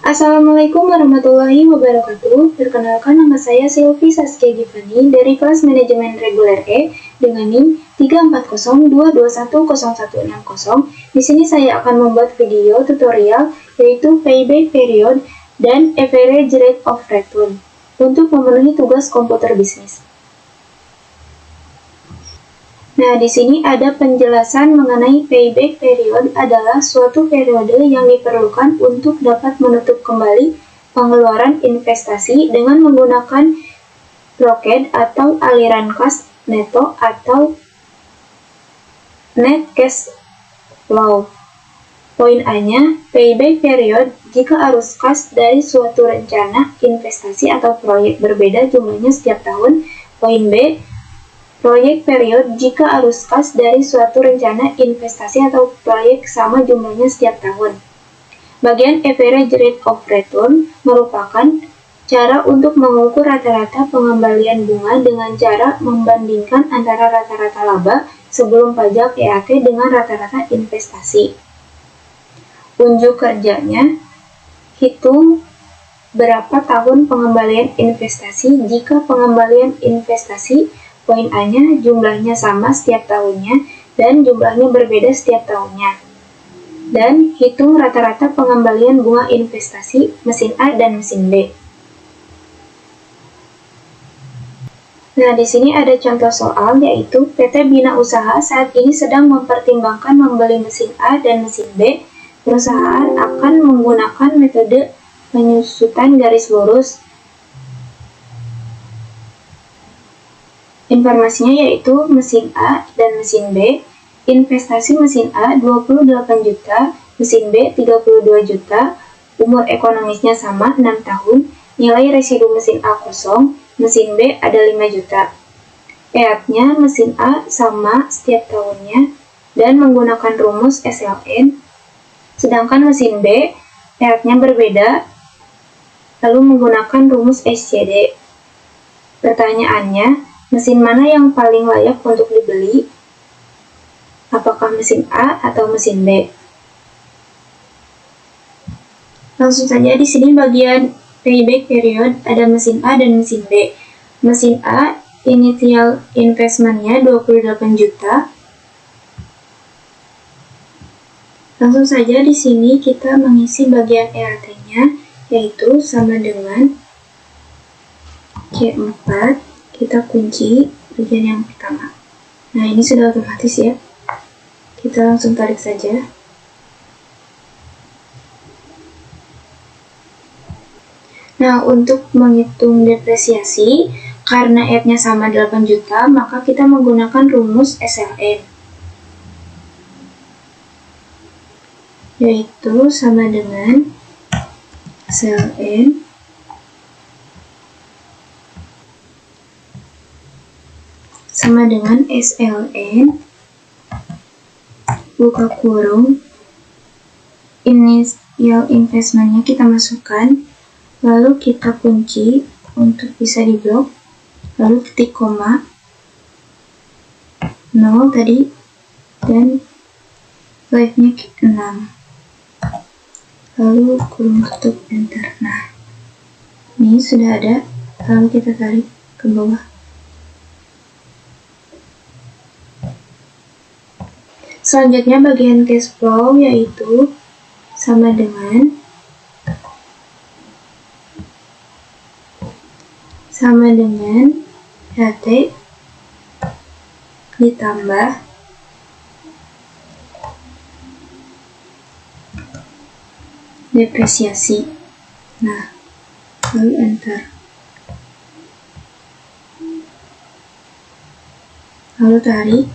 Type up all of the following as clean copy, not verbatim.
Assalamualaikum warahmatullahi wabarakatuh. Perkenalkan, nama saya Silvi Saskia Givani dari kelas manajemen reguler E dengan NIM 34022101060. Di sini saya akan membuat video tutorial yaitu payback period dan average rate of return untuk memenuhi tugas komputer bisnis. Nah, di sini ada penjelasan mengenai payback period adalah suatu periode yang diperlukan untuk dapat menutup kembali pengeluaran investasi dengan menggunakan ROCAD atau aliran kas neto atau net cash flow. Poin A-nya, payback period jika arus kas dari suatu rencana investasi atau proyek berbeda jumlahnya setiap tahun. Poin B, proyek period jika arus kas dari suatu rencana investasi atau proyek sama jumlahnya setiap tahun. Bagian average rate of return merupakan cara untuk mengukur rata-rata pengembalian bunga dengan cara membandingkan antara rata-rata laba sebelum pajak EAT dengan rata-rata investasi. Unjuk kerjanya, hitung berapa tahun pengembalian investasi jika pengembalian investasi poin A-nya jumlahnya sama setiap tahunnya dan jumlahnya berbeda setiap tahunnya. Dan hitung rata-rata pengembalian bunga investasi mesin A dan mesin B. Nah, di sini ada contoh soal yaitu PT Bina Usaha saat ini sedang mempertimbangkan membeli mesin A dan mesin B. Perusahaan akan menggunakan metode penyusutan garis lurus. Informasinya yaitu mesin A dan mesin B. Investasi mesin A 28 juta, mesin B 32 juta. Umur ekonomisnya sama 6 tahun. Nilai residu mesin A kosong, mesin B ada 5 juta. EAT-nya mesin A sama setiap tahunnya dan menggunakan rumus SLN. Sedangkan mesin B EAT-nya berbeda lalu menggunakan rumus SCD. Pertanyaannya, mesin mana yang paling layak untuk dibeli? Apakah mesin A atau mesin B? Langsung saja di sini bagian payback period ada mesin A dan mesin B. Mesin A initial investment-nya 28 juta. Langsung saja di sini kita mengisi bagian EAT-nya yaitu sama dengan C4. Kita kunci bagian yang pertama. Nah, ini sudah otomatis ya. Kita langsung tarik saja. Nah, untuk menghitung depresiasi, karena EAT-nya sama 8 juta, maka kita menggunakan rumus SLN. Yaitu sama dengan SLN sama dengan SLN buka kurung initial investment-nya kita masukkan, lalu kita kunci untuk bisa diblok, lalu titik koma 0 tadi dan live-nya 6, lalu kurung tutup enter. Nah, ini sudah ada, lalu kita tarik ke bawah. Selanjutnya bagian cash flow yaitu sama dengan HT ditambah depresiasi. Nah, lalu enter. Lalu tarik.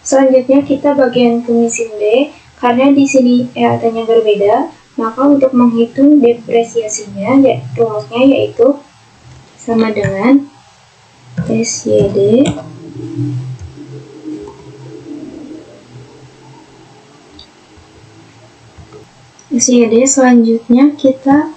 Selanjutnya kita bagian ke mesin D, karena di sini EAT-nya berbeda, maka untuk menghitung depresiasinya, rumusnya yaitu sama dengan SYD selanjutnya kita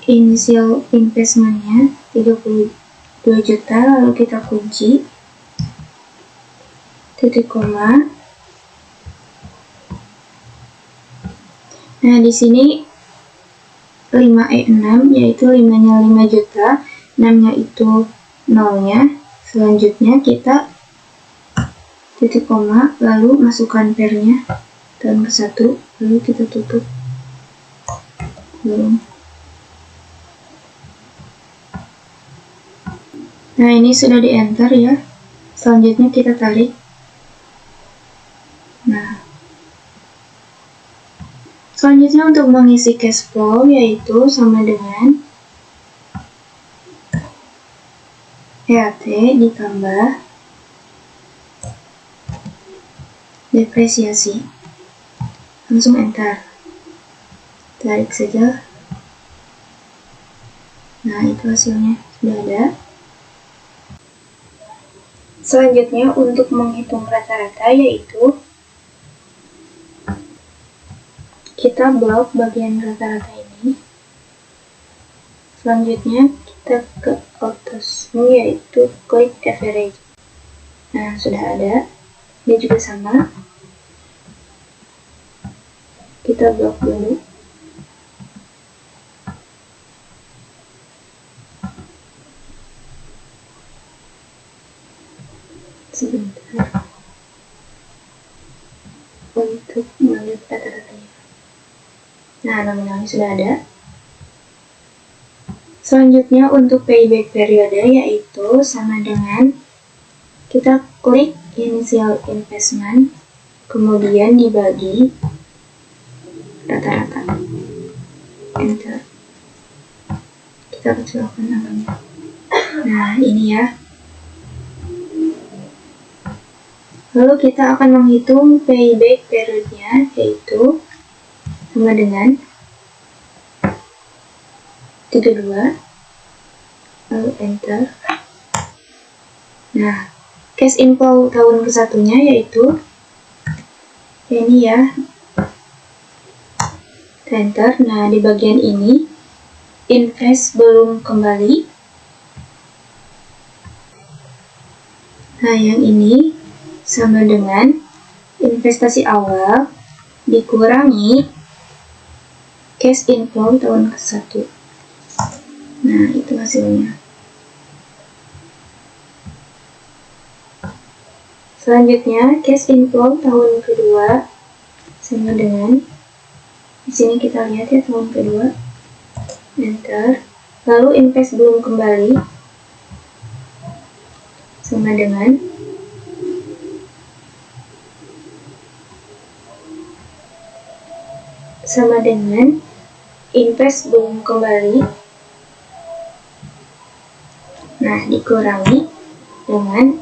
initial investment-nya 32 juta, lalu kita kunci titik koma Nah, di sini 5E6 yaitu 5-nya 5 juta, 6-nya itu 0-nya. Selanjutnya kita titik koma, lalu masukkan pairnya tahun ke-1, lalu kita tutup. Belum. Nah, ini sudah di enter ya. Selanjutnya kita tarik. Nah, selanjutnya untuk mengisi cash flow yaitu sama dengan EAT ditambah depresiasi. Langsung enter. Tarik saja. Nah, itu hasilnya sudah ada. Selanjutnya untuk menghitung rata-rata yaitu kita blok bagian rata-rata ini. Selanjutnya kita ke atasnya yaitu klik average. Nah, sudah ada. Ini juga sama. Kita blok dulu. Sebentar. Untuk melihat rata-ratanya. Nah, nominalnya sudah ada. Selanjutnya untuk payback periode yaitu sama dengan kita klik initial investment, kemudian dibagi rata-rata. Enter. Kita kecilkan namanya. Nah, ini ya. Lalu kita akan menghitung payback periodnya yaitu sama dengan 32, lalu enter. Nah, cash inflow tahun ke-1-nya yaitu ini ya, enter. Nah, di bagian ini invest belum kembali. Nah, yang ini sama dengan investasi awal dikurangi cash inflow tahun ke-1. Nah, itu hasilnya. Selanjutnya, cash inflow tahun kedua sama dengan di sini kita lihat ya tahun kedua. Enter. Lalu invest belum kembali sama dengan invest belum kembali. Nah, dikurangi dengan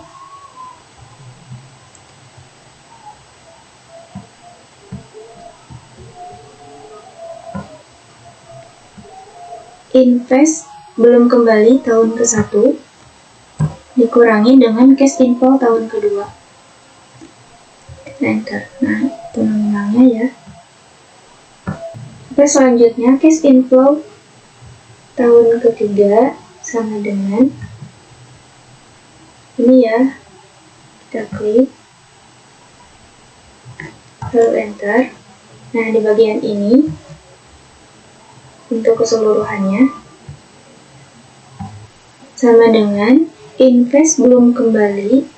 invest belum kembali tahun ke-1 dikurangi dengan cash inflow tahun kedua. Enter. Nah, itu nominalnya ya. Oke, selanjutnya cash inflow tahun ketiga sama dengan ini ya. Kita klik, lalu enter. Nah, di bagian ini untuk keseluruhannya sama dengan invest belum kembali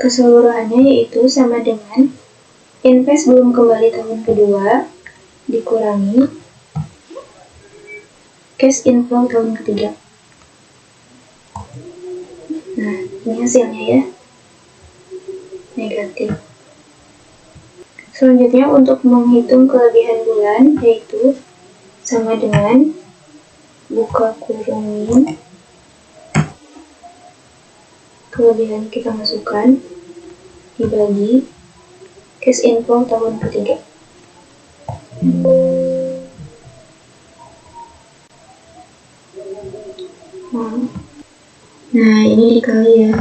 keseluruhannya yaitu sama dengan invest belum kembali tahun kedua dikurangi cash inflow tahun ketiga. Nah, ini hasilnya ya, negatif. Selanjutnya untuk menghitung kelebihan bulan yaitu sama dengan buka kurungin kelebihan kita masukkan dibagi cash inflow tahun ketiga. Nah, ini dikali ya.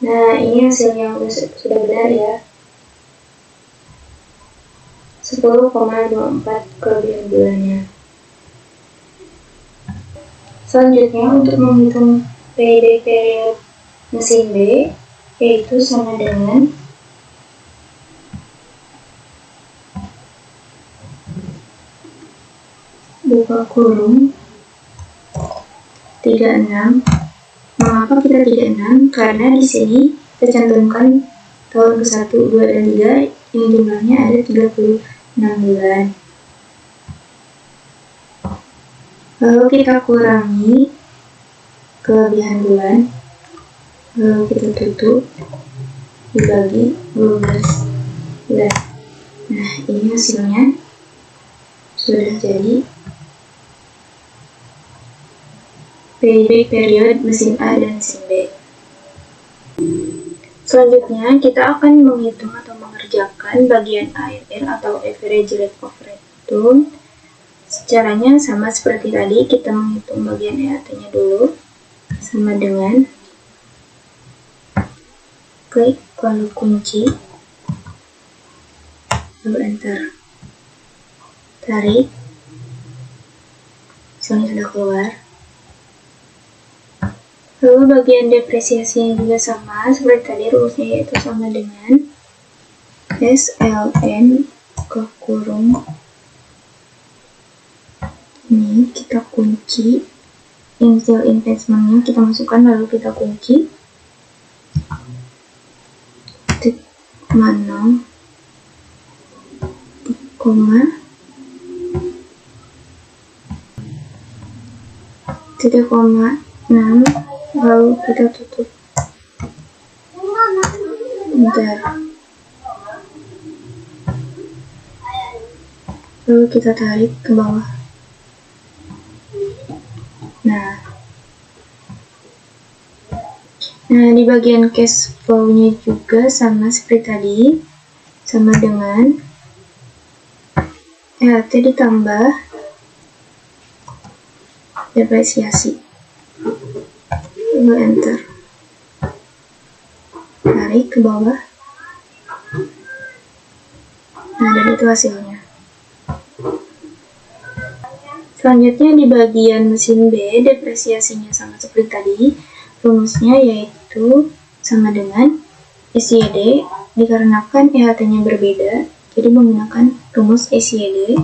Nah, ini hasilnya sudah benar ya. 10,24 kelebihan bulannya. Selanjutnya untuk menghitung payback period mesin B, yaitu sama dengan buka kurung 36. Mengapa kita 36? Karena di sini tercantumkan tahun ke-1, 2, dan 3 yang jumlahnya ada 36 bulan. Lalu kita kurangi kelebihan bulan, lalu kita tutup dibagi 12 bulan. Nah, ini hasilnya sudah jadi payback period mesin A dan mesin B. Selanjutnya, kita akan menghitung atau mengerjakan bagian ARR atau average rate of return. Caranya sama seperti tadi, kita menghitung bagian EAT-nya dulu, sama dengan klik lalu kunci, lalu enter, tarik, hasilnya sudah keluar. Lalu bagian depresiasinya juga sama seperti tadi, rumusnya yaitu sama dengan SLN ke kurung ini, kita kunci initial investmentnya, kita masukkan lalu kita kunci titik mana titik koma 6, lalu kita tutup enter, lalu kita tarik ke bawah. Nah, di bagian cash flow-nya juga sama seperti tadi, sama dengan EAT ditambah depresiasi. Lalu enter, tarik ke bawah. Nah, dan itu hasilnya. Selanjutnya di bagian mesin B, depresiasinya sama seperti tadi. Rumusnya yaitu sama dengan SYD, dikarenakan EHT-nya berbeda, jadi menggunakan rumus SYD.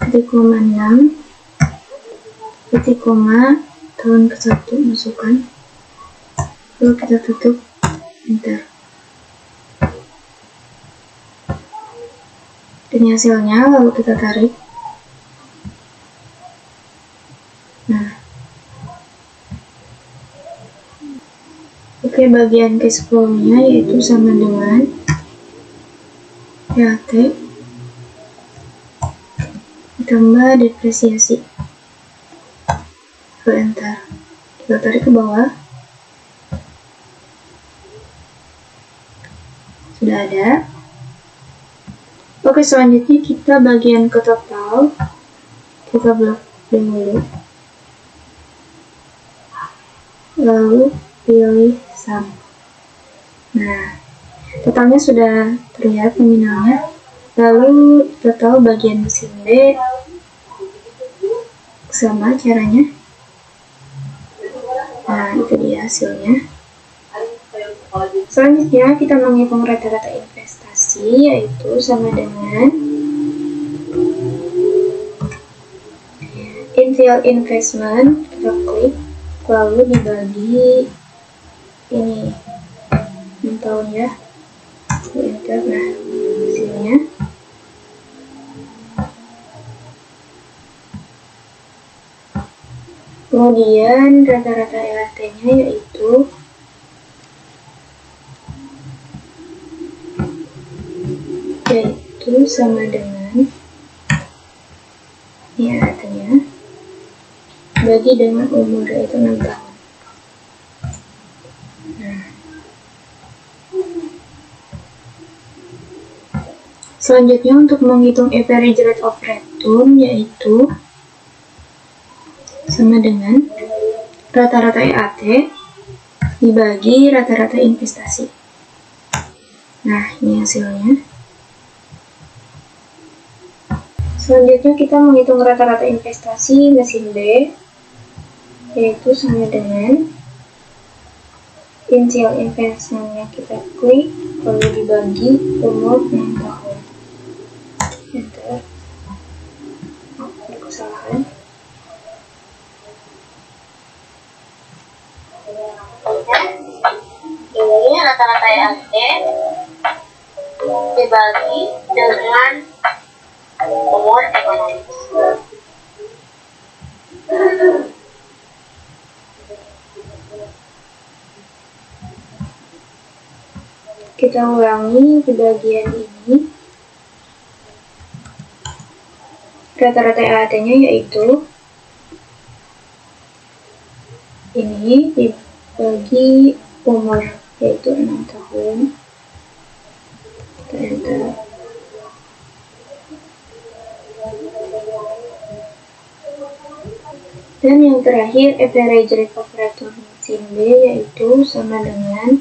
Titik koma 6, titik koma tahun ke-1 masukkan, lalu kita tutup enter. Ini hasilnya, lalu kita tarik. Nah, oke, bagian cash flow-nya yaitu sama dengan EAT ditambah depresiasi. Lalu enter, kita tarik ke bawah. Sudah ada. Oke, selanjutnya kita bagian ke total, kita blok dulu, lalu pilih sum. Nah, totalnya sudah terlihat nominalnya. Lalu total bagian mesin B sama caranya. Nah, itu dia hasilnya. Selanjutnya kita menghitung rata-rata investasi, yaitu sama dengan initial investment, kita klik, lalu dibagi ini 6 tahun ya, enter. Nah, hasilnya kemudian rata-rata EAT-nya yaitu sama dengan EAT-nya bagi dengan umur, yaitu 6 tahun. Nah, Selanjutnya untuk menghitung average rate of return yaitu sama dengan rata-rata EAT dibagi rata-rata investasi. Nah, ini hasilnya. Selanjutnya kita menghitung rata-rata investasi mesin B, yaitu sama dengan initial investment-nya kita klik, lalu dibagi umur 6 tahun. Enter. Oh, ada kesalahan. Ini rata-rata EAT dibagi dengan umur ekonomi. Kita ulangi di bagian ini. Rata-rata EAT-nya yaitu ini dibagi umur, yaitu 6 tahun. Kita enter. Dan yang terakhir, average rate of return mesin B yaitu sama dengan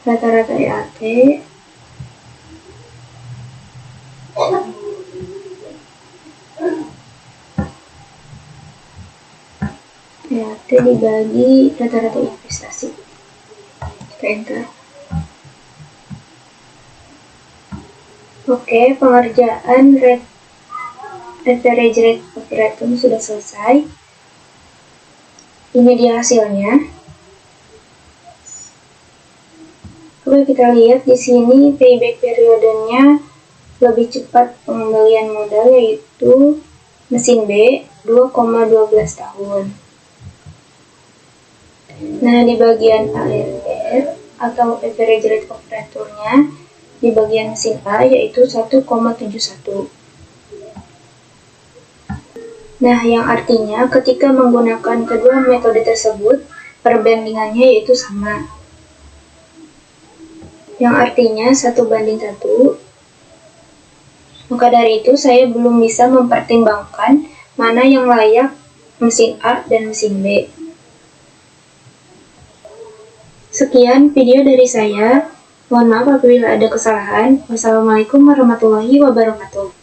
rata-rata EAT dibagi rata-rata investasi. Kita enter. Oke, pengerjaan average rate of return sudah selesai. Ini dia hasilnya. Oke, kita lihat di sini payback periodenya lebih cepat pengembalian modal, yaitu mesin B 2,12 tahun. Nah, di bagian ARR atau average rate of return-nya di bagian mesin A yaitu 1,71. Nah, yang artinya ketika menggunakan kedua metode tersebut, perbandingannya yaitu sama. Yang artinya 1:1. Maka dari itu, saya belum bisa mempertimbangkan mana yang layak mesin A dan mesin B. Sekian video dari saya. Mohon maaf apabila ada kesalahan. Wassalamualaikum warahmatullahi wabarakatuh.